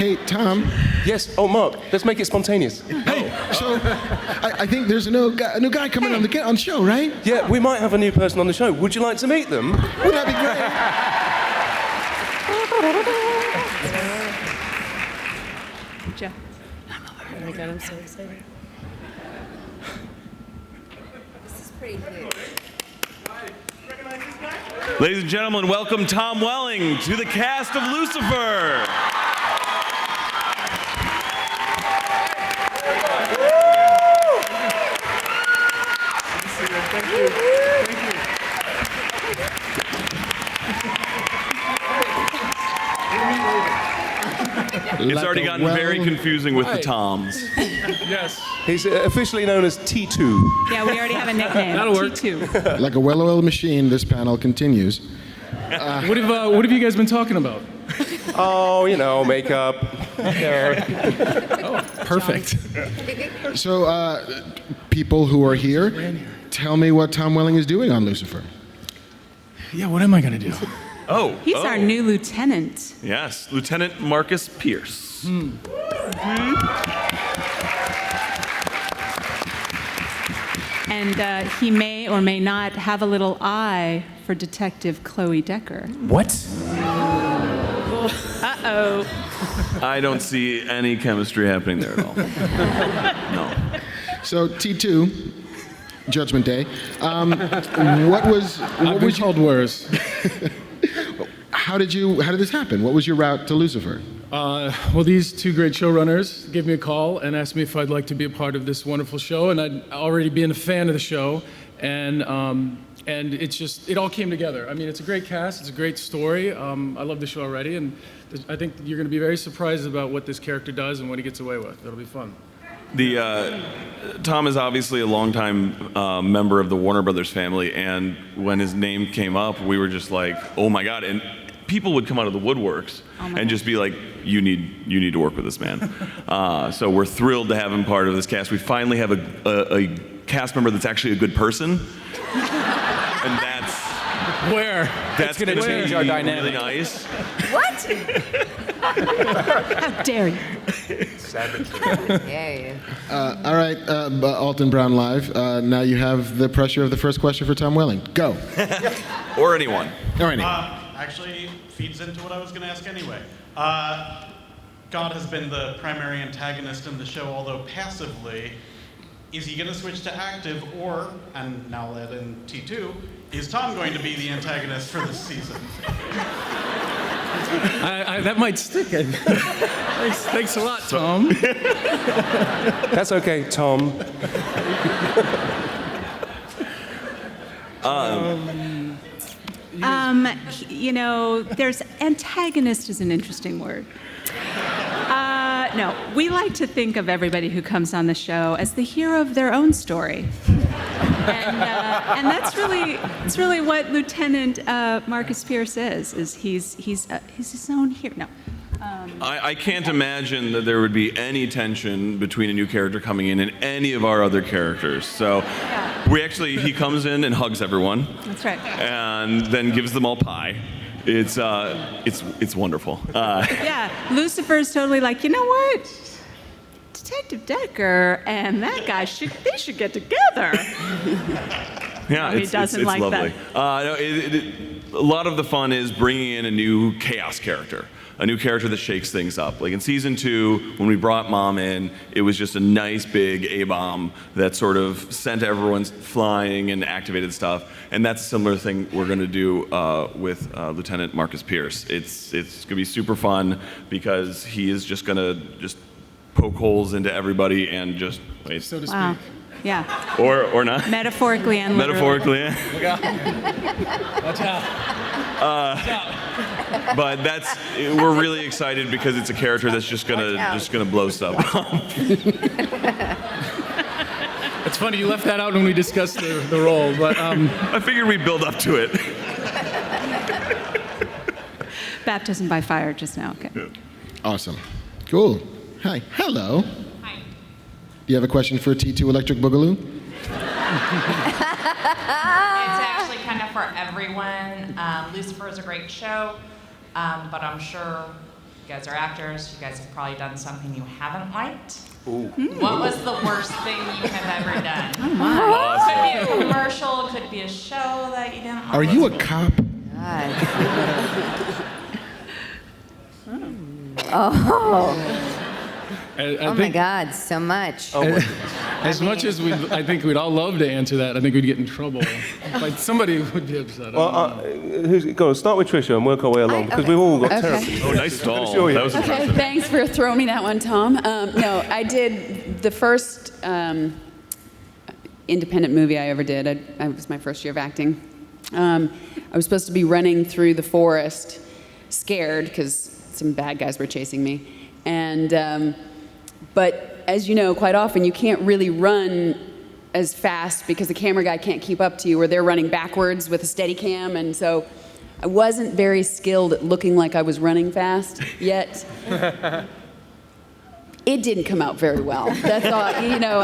Hey, Tom. Yes. Oh, Mark. Let's make it spontaneous. Hey, so I think there's a new guy coming on the show, right? Yeah, we might have a new person on the show. Would you like to meet them? Wouldn't that be great? Jeff. Oh my God, I'm so excited. This is pretty huge. Ladies and gentlemen, welcome Tom Welling to the cast of Lucifer. Thank you. It's already gotten very confusing with the Toms. Yes. He's officially known as T2. Yeah, we already have a nickname. That'll work. T2. Like a well-oiled machine, this panel continues. What have you guys been talking about? Oh, you know, makeup. Oh, perfect. So, people who are here, tell me what Tom Welling is doing on Lucifer. Yeah, what am I going to do? He's our new lieutenant. Yes, Lieutenant Marcus Pierce. And he may or may not have a little eye for Detective Chloe Decker. What? Uh-oh. I don't see any chemistry happening there at all. No. So, T2, Judgment Day. What was called worse. How did this happen? What was your route to Lucifer? Well, these two great showrunners gave me a call and asked me if I'd like to be a part of this wonderful show, and I'd already been a fan of the show, and it all came together. I mean, it's a great cast, it's a great story. I love the show already, and I think you're going to be very surprised about what this character does and what he gets away with. It'll be fun. Tom is obviously a longtime member of the Warner Brothers family, and when his name came up, we were just like, oh my God. And people would come out of the woodworks and just be like, you need to work with this man. So we're thrilled to have him part of this cast. We finally have a cast member that's actually a good person. And that's going to change our dynamic. Really nice. What? How dare you? All right, Alton Brown Live. Now you have the pressure of the first question for Tom Welling. Go. Or anyone. Actually feeds into what I was going to ask anyway. God has been the primary antagonist in the show, although passively. Is he going to switch to active, or, and now I'll add in T2, is Tom going to be the antagonist for this season? That might stick. Thanks a lot, Tom. That's okay, Tom. There's antagonist is an interesting word. No, we like to think of everybody who comes on the show as the hero of their own story. And that's really what Lieutenant Marcus Pierce is he's his own hero. No. I can't imagine that there would be any tension between a new character coming in and any of our other characters. So he comes in and hugs everyone. That's right. And then gives them all pie. It's wonderful. Lucifer's totally like, you know what? Detective Decker and that guy they should get together. Yeah, he doesn't it's like lovely. A lot of the fun is bringing in a new chaos character. A new character that shakes things up. Like in season 2, when we brought Mom in, it was just a nice big A-bomb that sort of sent everyone flying and activated stuff. And that's a similar thing we're going to do with Lieutenant Marcus Pierce. It's going to be super fun because he is just going to poke holes into everybody and just wait. So to speak. Wow. Yeah. Or not. Metaphorically and literally. Metaphorically. Look out. Watch out. But we're really excited because it's a character that's just gonna blow stuff up. It's funny you left that out when we discussed the role, but I figured we'd build up to it. Baptism by fire just now. Okay. Yeah. Awesome. Cool. Hi. Hello. Hi. Do you have a question for T2 Electric Boogaloo? It's actually kind of for everyone. Lucifer is a great show, but I'm sure you guys are actors. You guys have probably done something you haven't liked. What was the worst thing you have ever done? Oh my. Could be a commercial, could be a show that you didn't like. Are you a cop? Oh my God, so much. As much as I think we'd all love to answer that, I think we'd get in trouble. Like somebody would be upset. Go on, start with Trisha and work our way along because we've all got terrible. Oh, nice stall. Sure, yeah. That was Okay, impressive. thanks for throwing me that one, Tom. No, I did the first independent movie I ever did. It was my first year of acting. I was supposed to be running through the forest, scared because some bad guys were chasing me. And but as you know, quite often you can't really run as fast because the camera guy can't keep up to you, or they're running backwards with a steady cam, and so I wasn't very skilled at looking like I was running fast yet. It didn't come out very well. That's all, you know.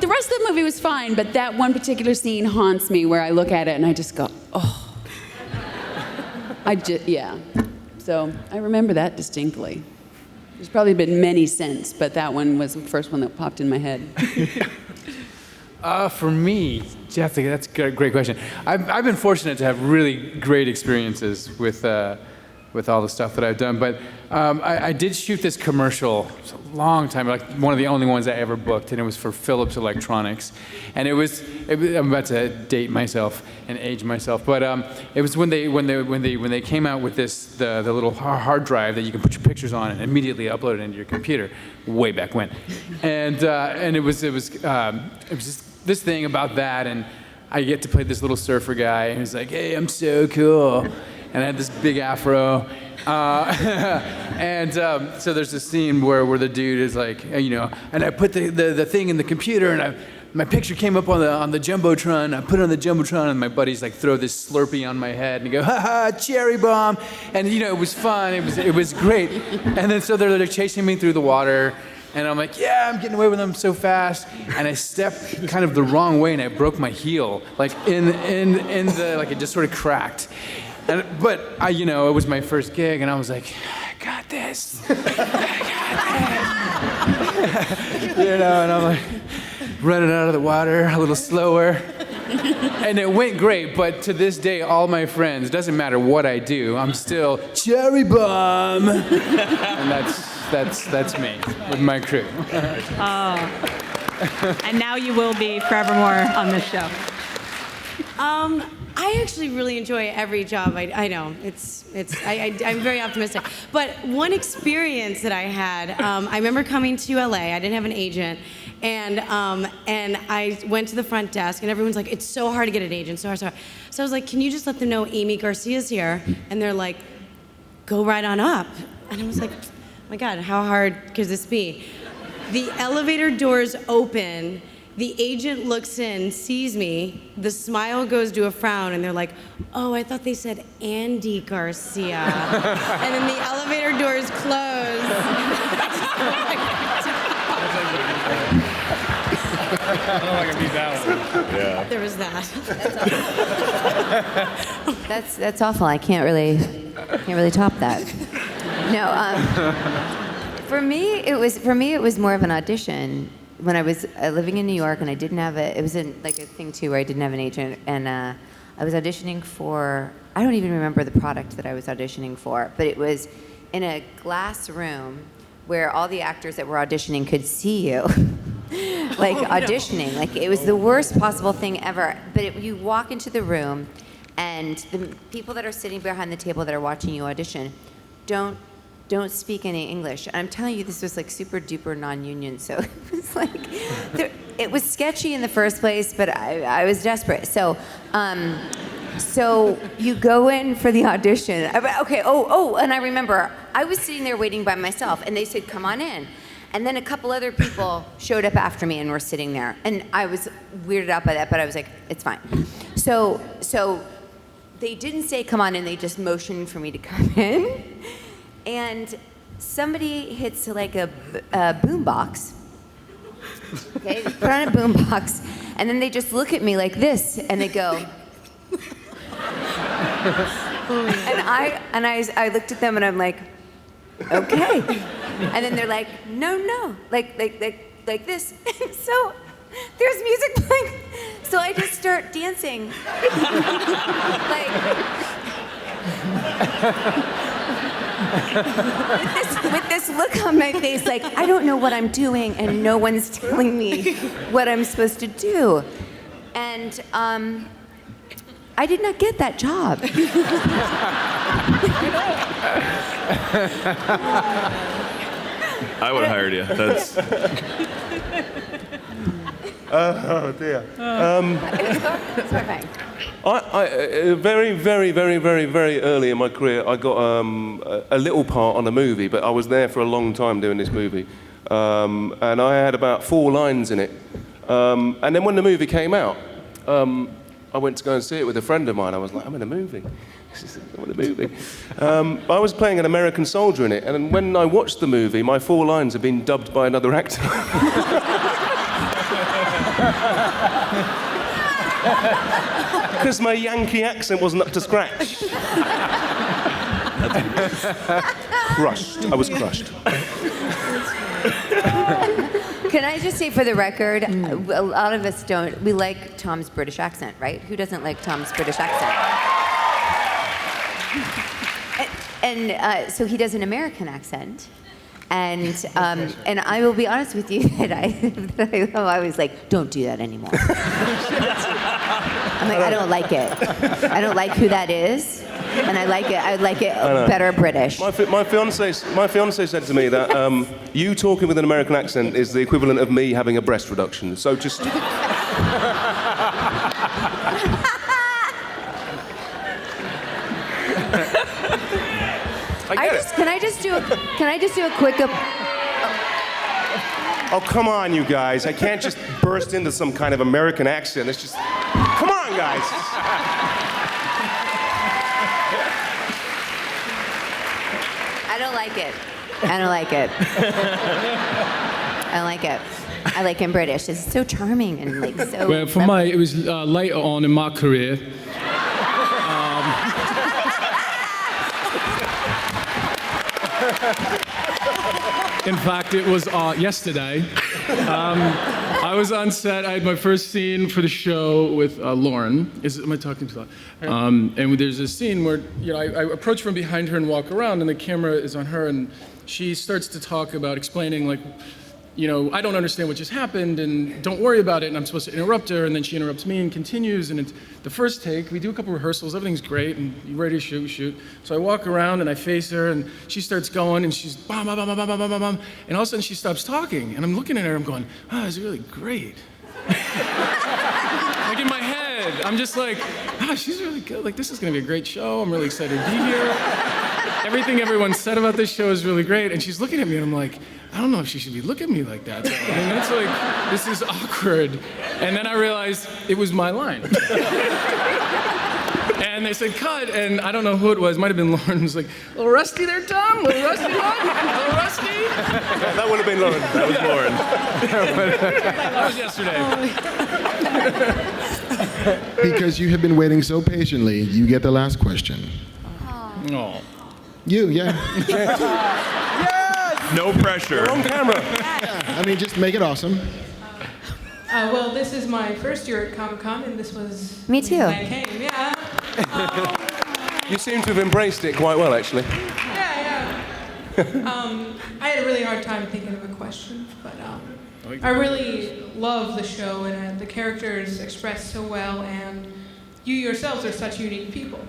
The rest of the movie was fine, but that one particular scene haunts me where I look at it and I just go, oh. Yeah. So I remember that distinctly. There's probably been many since, but that one was the first one that popped in my head. For me, Jessica, that's a great question. I've been fortunate to have really great experiences with all the stuff that I've done, but I did shoot this commercial a long time, like one of the only ones I ever booked, and it was for Philips Electronics, and I'm about to date myself and age myself, but it was when they came out with the little hard drive that you can put your pictures on and immediately upload it into your computer, way back when, and it was just this thing about that, and I get to play this little surfer guy, and he's like, hey, I'm so cool. And I had this big afro. So there's this scene where the dude is like, you know, and I put the thing in the computer, and my picture came up on the Jumbotron. I put it on the Jumbotron, and my buddies like throw this Slurpee on my head and go, ha ha, cherry bomb. And you know, it was fun. It was great. And then so they're chasing me through the water. And I'm like, yeah, I'm getting away with them so fast. And I stepped kind of the wrong way, and I broke my heel, like in the, like it just sort of cracked. But you know, it was my first gig, and I was like, I got this. I got this. You know, and I'm like running out of the water a little slower. And it went great, but to this day, all my friends, doesn't matter what I do, I'm still cherry bomb. And that's me with my crew. And now you will be forevermore on this show. I actually really enjoy every job. I know I'm very optimistic. But one experience that I had, I remember coming to LA. I didn't have an agent, and I went to the front desk, and everyone's like, "It's so hard to get an agent, so hard, so hard." So I was like, "Can you just let them know Amy Garcia's here?" And they're like, "Go right on up." And I was like, "Oh my God, how hard could this be?" The elevator doors open. The agent looks in, sees me, the smile goes to a frown, and they're like, oh, I thought they said Andy Garcia. And then the elevator doors close. I don't like to beat that one. Yeah. There was that. That's awful. I can't really top that. No, for me it was more of an audition. When I was living in New York, and I didn't have it was in like a thing too where I didn't have an agent, and I was auditioning for, I don't even remember the product that I was auditioning for, but it was in a glass room where all the actors that were auditioning could see you. Like auditioning, like it was the worst possible thing ever. But you walk into the room, and the people that are sitting behind the table that are watching you audition don't speak any English. And I'm telling you, this was like super duper non-union, so it was like, it was sketchy in the first place, but I was desperate. So you go in for the audition. Okay, and I remember, I was sitting there waiting by myself, and they said, come on in. And then a couple other people showed up after me and were sitting there. And I was weirded out by that, but I was like, it's fine. So they didn't say, come on in, they just motioned for me to come in. And somebody hits like a boom box. Okay, they put on a boom box, and then they just look at me like this, and they go. And I looked at them, and I'm like, okay. And then they're like, no, like this. So there's music playing. So I just start dancing. With this look on my face, like, I don't know what I'm doing, and no one's telling me what I'm supposed to do. And I did not get that job. I would have hired you. That's. Oh dear. It's perfect. Very, very, very, very, very early in my career, I got a little part on a movie, but I was there for a long time doing this movie. And I had about 4 lines in it. And then when the movie came out, I went to go and see it with a friend of mine. I was like, I'm in a movie. I'm in a movie. I was playing an American soldier in it, and when I watched the movie, my 4 lines had been dubbed by another actor. Because my Yankee accent wasn't up to scratch. Crushed. I was crushed. Can I just say for the record, a lot of us don't, we like Tom's British accent, right? Who doesn't like Tom's British accent? And so he does an American accent. And I will be honest with you that I was like, don't do that anymore. I'm like, I don't like it. I don't like who that is, and I like it better British. My fiance said to me that you talking with an American accent is the equivalent of me having a breast reduction. So just. Can I just do a quick? Oh, come on, you guys! I can't just burst into some kind of American accent. It's just, come on, guys! I don't like it. I don't like it. I don't like it. I like him British. It's so charming and like so. Well, it was later on in my career. In fact, it was yesterday. I was on set. I had my first scene for the show with Lauren. Am I talking too loud? And there's this scene where I approach from behind her and walk around, and the camera is on her, and she starts to talk about explaining like, I don't understand what just happened, and don't worry about it. And I'm supposed to interrupt her, and then she interrupts me and continues. And it's the first take. We do a couple rehearsals. Everything's great, and you're ready to shoot. So I walk around and I face her, and she starts going, and she's bam, bam, bam, bam, bam, bam, bam, and all of a sudden she stops talking, and I'm looking at her. I'm going, it's really great. Like in my head, I'm just like, she's really good. Like this is gonna be a great show. I'm really excited to be here. Everything everyone said about this show is really great, and she's looking at me, and I'm like, I don't know if she should be looking at me like that. And it's like, this is awkward. And then I realized it was my line. And they said, cut, and I don't know who it was. Might have been Lauren. It was like, a little rusty there, Tom? A little rusty, Lauren? A little rusty? That would have been Lauren. That was Lauren. That was yesterday. Because you have been waiting so patiently, you get the last question. Oh. You, yeah. No pressure. You're on camera. I mean, just make it awesome. Well, this is my first year at Comic-Con, and this was Me too. when I came. Yeah. You seem to have embraced it quite well, actually. Yeah. I had a really hard time thinking of a question, but I really love the show, and the characters expressed so well, and you yourselves are such unique people,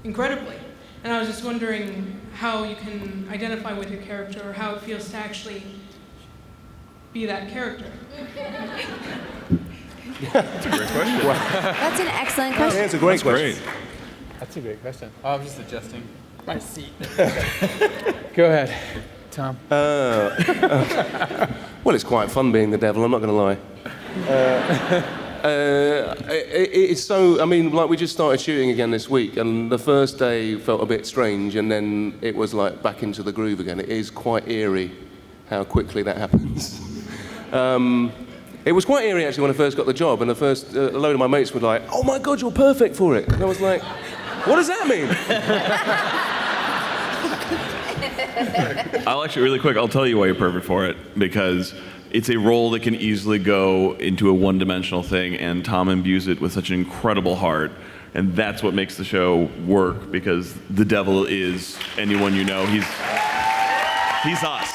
incredibly. And I was just wondering how you can identify with your character, or how it feels to actually be that character. That's a great question. That's an excellent question. Yeah, it's a great question. That's a great question. Oh, I'm just adjusting my seat. Go ahead, Tom. Well, it's quite fun being the devil, I'm not going to lie. It's so, I mean, like we just started shooting again this week, and the first day felt a bit strange, and then it was like back into the groove again. It is quite eerie how quickly that happens. It was quite eerie actually when I first got the job, and the first a load of my mates were like, "Oh my God, you're perfect for it." And I was like, "What does that mean?" I'll actually, really quick, I'll tell you why you're perfect for it. Because it's a role that can easily go into a one-dimensional thing, and Tom imbues it with such an incredible heart. And that's what makes the show work, because the devil is anyone you know. He's us.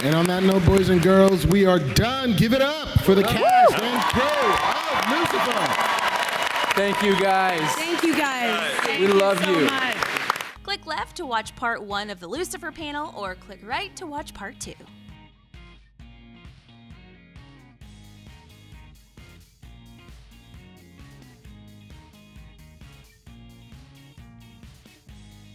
And on that note, boys and girls, we are done. Give it up for the cast and crew of Lucifer. Thank you, guys. Thank you, guys. We love so you. much. Click left to watch part 1 of the Lucifer panel, or click right to watch part 2.